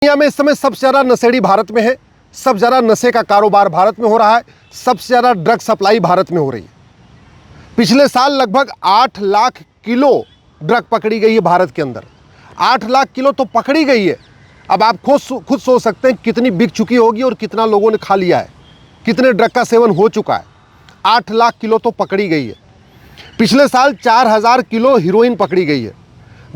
दुनिया में इस समय सबसे ज़्यादा नशेड़ी भारत में है, सबसे ज़्यादा नशे का कारोबार भारत में हो रहा है, सबसे ज़्यादा ड्रग सप्लाई भारत में हो रही है। पिछले साल लगभग 8 लाख किलो ड्रग पकड़ी गई है भारत के अंदर। 8 लाख किलो तो पकड़ी गई है। अब आप खुद सोच सकते हैं कितनी बिक चुकी होगी और कितना लोगों ने खा लिया है, कितने ड्रग का सेवन हो चुका है। 8 लाख किलो तो पकड़ी गई है। पिछले साल 4000 किलो हीरोइन पकड़ी गई है,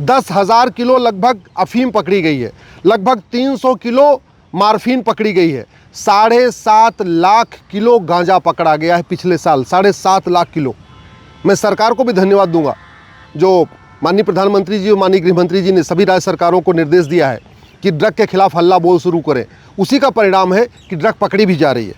10,000 किलो लगभग अफीम पकड़ी गई है, लगभग 300 किलो मार्फिन पकड़ी गई है, 7.5 लाख किलो गांजा पकड़ा गया है पिछले साल, 7.5 लाख किलो। मैं सरकार को भी धन्यवाद दूंगा, जो माननीय प्रधानमंत्री जी और माननीय गृहमंत्री जी ने सभी राज्य सरकारों को निर्देश दिया है कि ड्रग के खिलाफ हल्ला बोल शुरू करें। उसी का परिणाम है कि ड्रग पकड़ी भी जा रही है।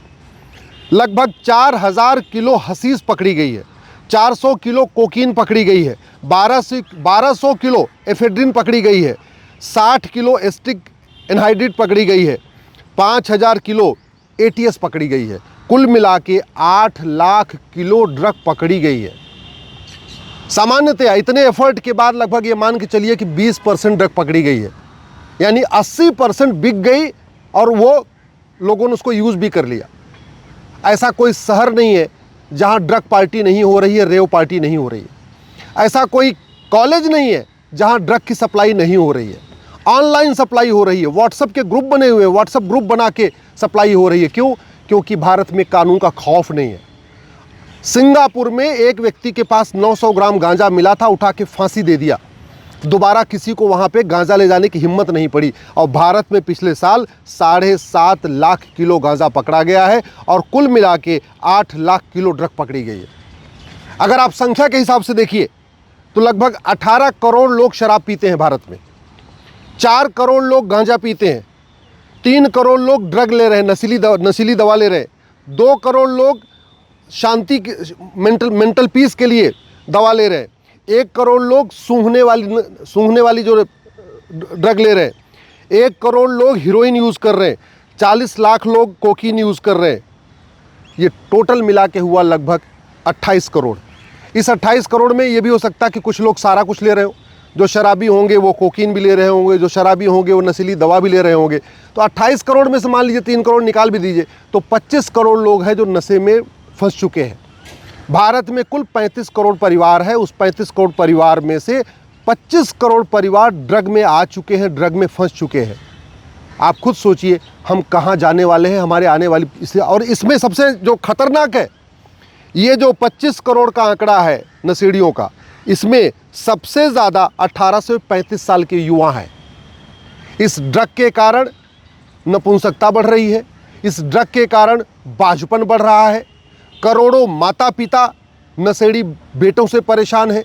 लगभग 4000 किलो हशीश पकड़ी गई है, 400 किलो कोकीन पकड़ी गई है, 1200 किलो एफेड्रिन पकड़ी गई है, 60 किलो एस्टिक एनहाइड्रेट पकड़ी गई है, 5000 किलो एटीएस पकड़ी गई है। कुल मिला के 8 लाख किलो ड्रग पकड़ी गई है। सामान्यतया इतने एफर्ट के बाद लगभग ये मान के चलिए कि 20% ड्रग पकड़ी गई है, यानी 80% बिक गई और वो लोगों ने उसको यूज़ भी कर लिया। ऐसा कोई शहर नहीं है जहाँ ड्रग पार्टी नहीं हो रही है, रेव पार्टी नहीं हो रही है। ऐसा कोई कॉलेज नहीं है जहाँ ड्रग की सप्लाई नहीं हो रही है। ऑनलाइन सप्लाई हो रही है, व्हाट्सएप के ग्रुप बने हुए हैं, व्हाट्सएप ग्रुप बना के सप्लाई हो रही है। क्यों? क्योंकि भारत में कानून का खौफ नहीं है। सिंगापुर में एक व्यक्ति के पास 900 ग्राम गांजा मिला था, उठा के फांसी दे दिया। दोबारा किसी को वहाँ पे गांजा ले जाने की हिम्मत नहीं पड़ी। और भारत में पिछले साल 7.5 लाख किलो गांजा पकड़ा गया है और कुल मिला के 8 लाख किलो ड्रग पकड़ी गई है। अगर आप संख्या के हिसाब से देखिए तो लगभग 18 करोड़ लोग शराब पीते हैं भारत में, 4 करोड़ लोग गांजा पीते हैं, 3 करोड़ लोग ड्रग ले रहे हैं, नशीली दवा ले रहे हैं, 2 करोड़ लोग शांति मेंटल पीस के लिए दवा ले रहे हैं, 1 करोड़ लोग सूंघने वाली जो ड्रग ले रहे हैं, 1 करोड़ लोग हीरोइन यूज़ कर रहे हैं, 40 लाख लोग कोकीन यूज़ कर रहे हैं। ये टोटल मिला के हुआ लगभग 28 करोड़। इस 28 करोड़ में ये भी हो सकता है कि कुछ लोग सारा कुछ ले रहे हो। जो शराबी होंगे वो कोकीन भी ले रहे होंगे, जो शराबी होंगे वो नशीली दवा भी ले रहे होंगे। तो 28 करोड़ में से मान लीजिए 3 करोड़ निकाल भी दीजिए तो 25 करोड़ लोग हैं जो नशे में फंस चुके हैं। भारत में कुल 35 करोड़ परिवार है, उस 35 करोड़ परिवार में से 25 करोड़ परिवार ड्रग में आ चुके हैं, ड्रग में फंस चुके हैं। आप खुद सोचिए हम कहाँ जाने वाले हैं, हमारे आने वाली। और इसमें सबसे जो खतरनाक है, ये जो 25 करोड़ का आंकड़ा है नशेड़ियों का, इसमें सबसे ज़्यादा 18 से 35 साल के युवा हैं। इस ड्रग के कारण नपुंसकता बढ़ रही है, इस ड्रग के कारण बाझपन बढ़ रहा है। करोड़ों माता पिता नशेड़ी बेटों से परेशान हैं,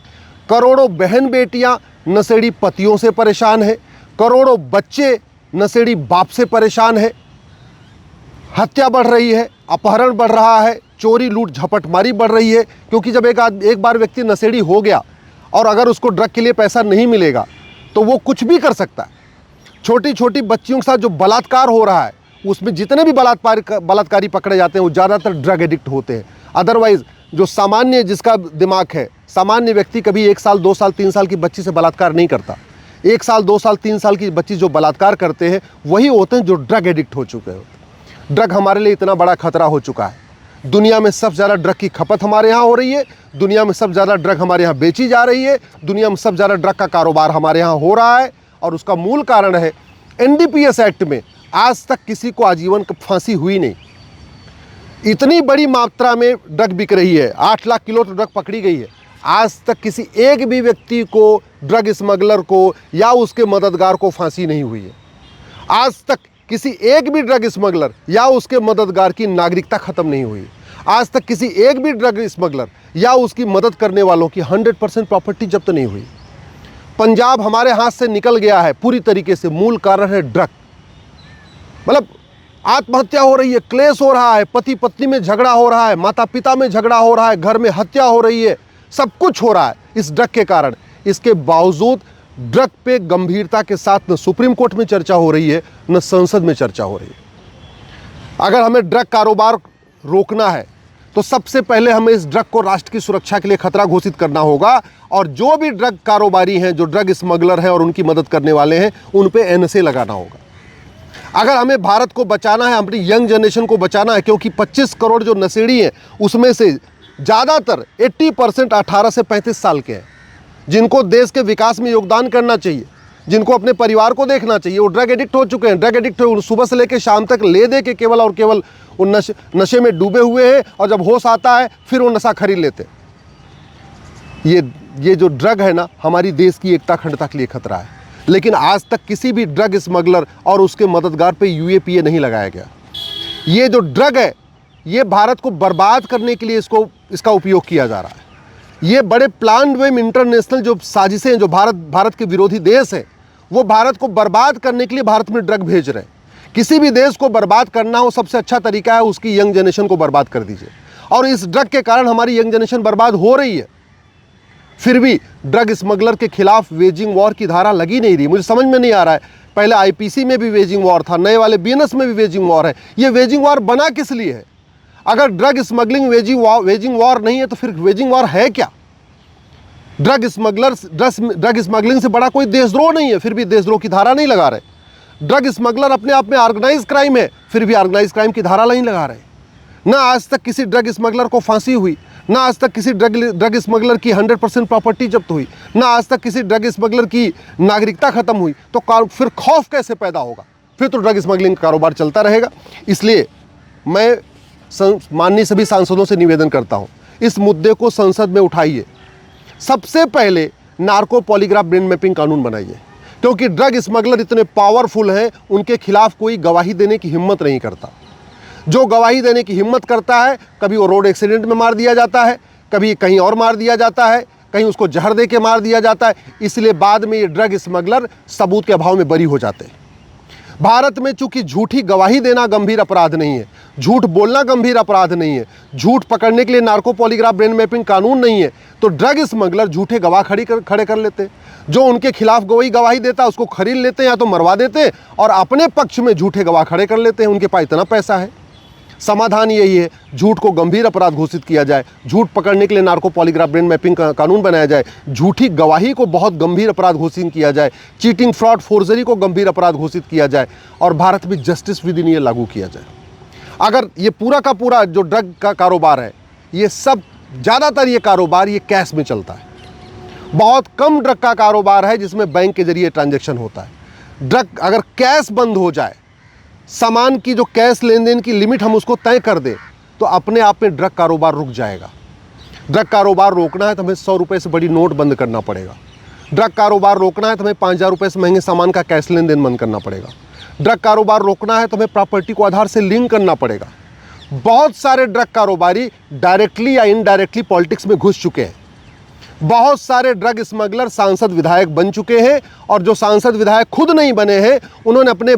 करोड़ों बहन बेटियां नशेड़ी पतियों से परेशान हैं, करोड़ों बच्चे नशेड़ी बाप से परेशान हैं। हत्या बढ़ रही है, अपहरण बढ़ रहा है, चोरी लूट झपटमारी बढ़ रही है। क्योंकि जब एक बार व्यक्ति नशेड़ी हो गया और अगर उसको ड्रग के लिए पैसा नहीं मिलेगा तो वो कुछ भी कर सकता है। छोटी छोटी बच्चियों के साथ जो बलात्कार हो रहा है, उसमें जितने भी बलात्कारी पकड़े जाते हैं वो ज़्यादातर ड्रग एडिक्ट होते हैं। अदरवाइज़ जो सामान्य जिसका दिमाग है, सामान्य व्यक्ति कभी 1 साल 2 साल 3 साल की बच्ची से बलात्कार नहीं करता। 1 साल 2 साल 3 साल की बच्ची जो बलात्कार करते हैं वही होते हैं जो ड्रग एडिक्ट हो चुके हैं। ड्रग हमारे लिए इतना बड़ा खतरा हो चुका है। दुनिया में सबसे ज़्यादा ड्रग की खपत हमारे यहाँ हो रही है, दुनिया में सबसे ज़्यादा ड्रग हमारे यहाँ बेची जा रही है, दुनिया में सबसे ज़्यादा ड्रग का कारोबार हमारे यहाँ हो रहा है। और उसका मूल कारण है एनडीपीएस एक्ट में आज तक किसी को आजीवन फांसी हुई नहीं। इतनी बड़ी मात्रा में ड्रग बिक रही है, 8 लाख किलो तो ड्रग पकड़ी गई है। आज तक किसी एक भी व्यक्ति को, ड्रग स्मगलर को या उसके मददगार को फांसी नहीं हुई है। आज तक किसी एक भी ड्रग स्मगलर या उसके मददगार की नागरिकता खत्म नहीं हुई। आज तक किसी एक भी ड्रग स्मगलर या उसकी मदद करने वालों की 100% प्रॉपर्टी जब्त नहीं हुई। पंजाब हमारे हाथ से निकल गया है पूरी तरीके से। मूल कारण है ड्रग। मतलब आत्महत्या हो रही है, क्लेश हो रहा है, पति पत्नी में झगड़ा हो रहा है, माता पिता में झगड़ा हो रहा है, घर में हत्या हो रही है, सब कुछ हो रहा है इस ड्रग के कारण। इसके बावजूद ड्रग पे गंभीरता के साथ न सुप्रीम कोर्ट में चर्चा हो रही है, न संसद में चर्चा हो रही है। अगर हमें ड्रग कारोबार रोकना है तो सबसे पहले हमें इस ड्रग को राष्ट्र की सुरक्षा के लिए खतरा घोषित करना होगा। और जो भी ड्रग कारोबारी हैं, जो ड्रग स्मगलर हैं और उनकी मदद करने वाले हैं, उन पे एनएसए लगाना होगा। अगर हमें भारत को बचाना है, अपनी यंग जनरेशन को बचाना है, क्योंकि 25 करोड़ जो नशेड़ी हैं उसमें से ज़्यादातर 80% 18 से 35 साल के हैं, जिनको देश के विकास में योगदान करना चाहिए, जिनको अपने परिवार को देखना चाहिए। वो ड्रग एडिक्ट हो चुके हैं, ड्रग एडिक्ट हो सुबह से लेकर शाम तक ले दे के केवल और केवल वो नशे में डूबे हुए हैं, और जब होश आता है फिर वो नशा खरीद लेते। ये जो ड्रग है ना, हमारी देश की एकता अखंडता के लिए खतरा है। लेकिन आज तक किसी भी ड्रग स्मगलर और उसके मददगार पे यूएपीए नहीं लगाया गया। ये जो ड्रग है ये भारत को बर्बाद करने के लिए इसका उपयोग किया जा रहा है। ये बड़े प्लान वे इंटरनेशनल जो साजिशें हैं, जो भारत के विरोधी देश हैं, वो भारत को बर्बाद करने के लिए भारत में ड्रग भेज रहे हैं। किसी भी देश को बर्बाद करना हो, सबसे अच्छा तरीका है उसकी यंग जनरेशन को बर्बाद कर दीजिए। और इस ड्रग के कारण हमारी यंग जनरेशन बर्बाद हो रही है। फिर भी ड्रग स्मगलर के खिलाफ वेजिंग वॉर की धारा लगी नहीं रही। मुझे समझ में नहीं आ रहा है, पहले आईपीसी में भी वेजिंग वॉर था, नए वाले बीएनएस में भी वेजिंग वॉर है। ये वेजिंग वॉर बना किस लिए है? अगर ड्रग स्मगलिंग वेजिंग वॉर नहीं है तो फिर वेजिंग वॉर है क्या? ड्रग स्मगलिंग से बड़ा कोई देशद्रोह नहीं है, फिर भी देशद्रोह की धारा नहीं लगा रहे। ड्रग स्मगलर अपने आप में ऑर्गेनाइज क्राइम है, फिर भी ऑर्गेनाइज क्राइम की धारा नहीं लगा रहे। ना आज तक किसी ड्रग स्मगलर को फांसी हुई, ना आज तक किसी ड्रग स्मगलर की 100% प्रॉपर्टी जब्त हुई, ना आज तक किसी ड्रग स्मगलर की नागरिकता खत्म हुई। तो फिर खौफ कैसे पैदा होगा? फिर तो ड्रग स्मगलिंग का कारोबार चलता रहेगा। इसलिए मैं माननीय सभी सांसदों से निवेदन करता हूं, इस मुद्दे को संसद में उठाइए। सबसे पहले नार्को पॉलीग्राफ ब्रेन मैपिंग कानून बनाइए, क्योंकि ड्रग स्मगलर इतने पावरफुल हैं, उनके खिलाफ कोई गवाही देने की हिम्मत नहीं करता। जो गवाही देने की हिम्मत करता है, कभी वो रोड एक्सीडेंट में मार दिया जाता है, कभी कहीं और मार दिया जाता है, कहीं उसको जहर दे के मार दिया जाता है। इसलिए बाद में ये ड्रग स्मगलर सबूत के अभाव में बरी हो जाते हैं। भारत में चूंकि झूठी गवाही देना गंभीर अपराध नहीं है, झूठ बोलना गंभीर अपराध नहीं है, झूठ पकड़ने के लिए नार्को पॉलीग्राफ ब्रेन मैपिंग कानून नहीं है, तो ड्रग स्मगलर झूठे गवाह खड़े कर लेते हैं। जो उनके खिलाफ गवाही देता है उसको खरीद लेते हैं या तो मरवा देते हैं, और अपने पक्ष में झूठे गवाह खड़े कर लेते हैं। उनके पास इतना पैसा है। समाधान यही है, झूठ को गंभीर अपराध घोषित किया जाए, झूठ पकड़ने के लिए नार्को पॉलीग्राफ ब्रेन मैपिंग का कानून बनाया जाए, झूठी गवाही को बहुत गंभीर अपराध घोषित किया जाए, चीटिंग, फ्रॉड, फोर्जरी को गंभीर अपराध घोषित किया जाए, और भारत में जस्टिस विद इन ये लागू किया जाए। अगर ये पूरा का पूरा जो ड्रग का कारोबार है, ये सब ज़्यादातर ये कारोबार ये कैश में चलता है। बहुत कम ड्रग का कारोबार है जिसमें बैंक के जरिए ट्रांजैक्शन होता है। ड्रग अगर कैश बंद हो जाए, सामान की जो कैश लेन देन की लिमिट हम उसको तय कर दें, तो अपने आप में ड्रग कारोबार रुक जाएगा। ड्रग कारोबार रोकना है तो हमें 100 रुपये से बड़ी नोट बंद करना पड़ेगा। ड्रग कारोबार रोकना है तो हमें 5000 रुपये से महंगे सामान का कैश लेन देन बंद करना पड़ेगा। ड्रग कारोबार रोकना है तो हमें प्रॉपर्टी को आधार से लिंक करना पड़ेगा। बहुत सारे ड्रग कारोबारी डायरेक्टली या इनडायरेक्टली पॉलिटिक्स में घुस चुके हैं। बहुत सारे ड्रग स्मगलर सांसद विधायक बन चुके हैं, और जो सांसद विधायक खुद नहीं बने हैं उन्होंने अपने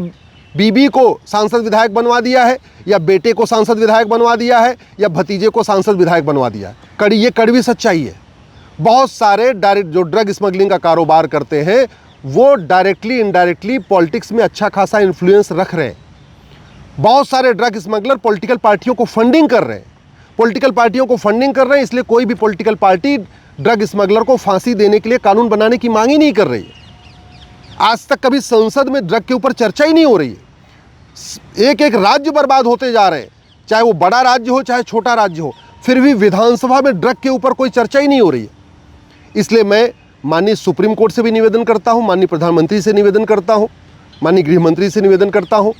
बीबी को सांसद विधायक बनवा दिया है, या बेटे को सांसद विधायक बनवा दिया है, या भतीजे को सांसद विधायक बनवा दिया है। ये कड़वी सच्चाई है। बहुत सारे डायरेक्ट जो ड्रग स्मगलिंग का कारोबार करते हैं वो डायरेक्टली इनडायरेक्टली पॉलिटिक्स में अच्छा खासा इन्फ्लुएंस रख रहे हैं। बहुत सारे ड्रग स्मगलर पॉलिटिकल पार्टियों को फंडिंग कर रहे हैं। पॉलिटिकल पार्टियों को फंडिंग कर रहे हैं, इसलिए कोई भी पॉलिटिकल पार्टी ड्रग स्मगलर को फांसी देने के लिए कानून बनाने की मांग ही नहीं कर रही है। आज तक कभी संसद में ड्रग के ऊपर चर्चा ही नहीं हो रही है। एक एक राज्य बर्बाद होते जा रहे हैं, चाहे वो बड़ा राज्य हो चाहे छोटा राज्य हो, फिर भी विधानसभा में ड्रग के ऊपर कोई चर्चा ही नहीं हो रही है। इसलिए मैं माननीय सुप्रीम कोर्ट से भी निवेदन करता हूं, माननीय प्रधानमंत्री से निवेदन करता हूं, माननीय गृह मंत्री से निवेदन करता हूं,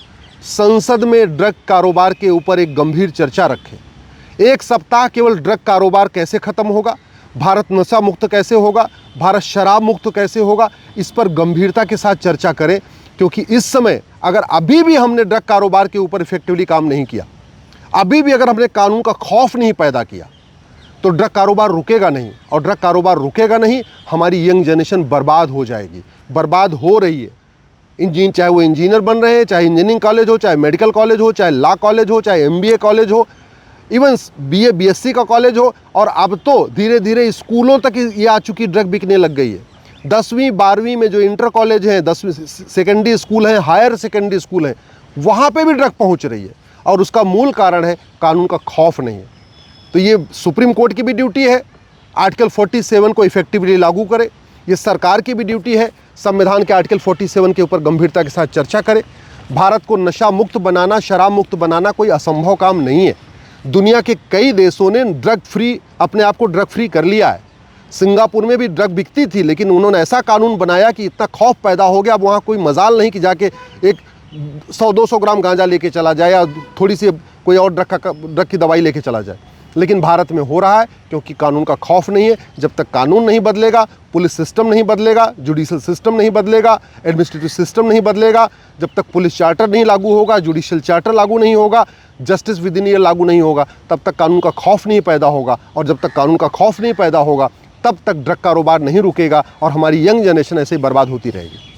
संसद में ड्रग कारोबार के ऊपर एक गंभीर चर्चा रखें। एक सप्ताह केवल ड्रग कारोबार कैसे खत्म होगा, भारत नशा मुक्त कैसे होगा, भारत शराब मुक्त कैसे होगा, इस पर गंभीरता के साथ चर्चा करें। क्योंकि इस समय अगर अभी भी हमने ड्रग कारोबार के ऊपर इफेक्टिवली काम नहीं किया, अभी भी अगर हमने कानून का खौफ नहीं पैदा किया, तो ड्रग कारोबार रुकेगा नहीं, और ड्रग कारोबार रुकेगा नहीं, हमारी यंग जनरेशन बर्बाद हो जाएगी, बर्बाद हो रही है। चाहे वो इंजीनियर बन रहे हैं, चाहे इंजीनियरिंग कॉलेज हो, चाहे मेडिकल कॉलेज हो, चाहे लॉ कॉलेज हो, चाहे MBA कॉलेज हो, इवन BA BSc का कॉलेज हो, और अब तो धीरे धीरे स्कूलों तक ये आ चुकी ड्रग बिकने लग गई है। 10वीं 12वीं में जो इंटर कॉलेज हैं, 10वीं सेकेंडरी स्कूल हैं, हायर सेकेंडरी स्कूल हैं, वहाँ पे भी ड्रग पहुँच रही है, और उसका मूल कारण है कानून का खौफ नहीं है। तो ये सुप्रीम कोर्ट की भी ड्यूटी है, आर्टिकल 47 को इफेक्टिवली लागू करे। ये सरकार की भी ड्यूटी है, संविधान के आर्टिकल 47 के ऊपर गंभीरता के साथ चर्चा करे। भारत को नशा मुक्त बनाना, शराब मुक्त बनाना कोई असंभव काम नहीं है। दुनिया के कई देशों ने ड्रग फ्री, अपने आप को ड्रग फ्री कर लिया है। सिंगापुर में भी ड्रग बिकती थी, लेकिन उन्होंने ऐसा कानून बनाया कि इतना खौफ पैदा हो गया, अब वहाँ कोई मजाल नहीं कि जाके एक 100-200 ग्राम गांजा लेके चला जाए या थोड़ी सी कोई और ड्रग की दवाई लेके चला जाए। लेकिन भारत में हो रहा है क्योंकि कानून का खौफ नहीं है। जब तक कानून नहीं बदलेगा, पुलिस सिस्टम नहीं बदलेगा, जुडिशल सिस्टम नहीं बदलेगा, एडमिनिस्ट्रेटिव सिस्टम नहीं बदलेगा, जब तक पुलिस चार्टर नहीं लागू होगा, जुडिशल चार्टर लागू नहीं होगा, जस्टिस विद इन ईयर लागू नहीं होगा, तब तक कानून का खौफ नहीं पैदा होगा। और जब तक कानून का खौफ नहीं पैदा होगा, तब तक ड्रग कारोबार नहीं रुकेगा और हमारी यंग जनरेशन ऐसे ही बर्बाद होती रहेगी।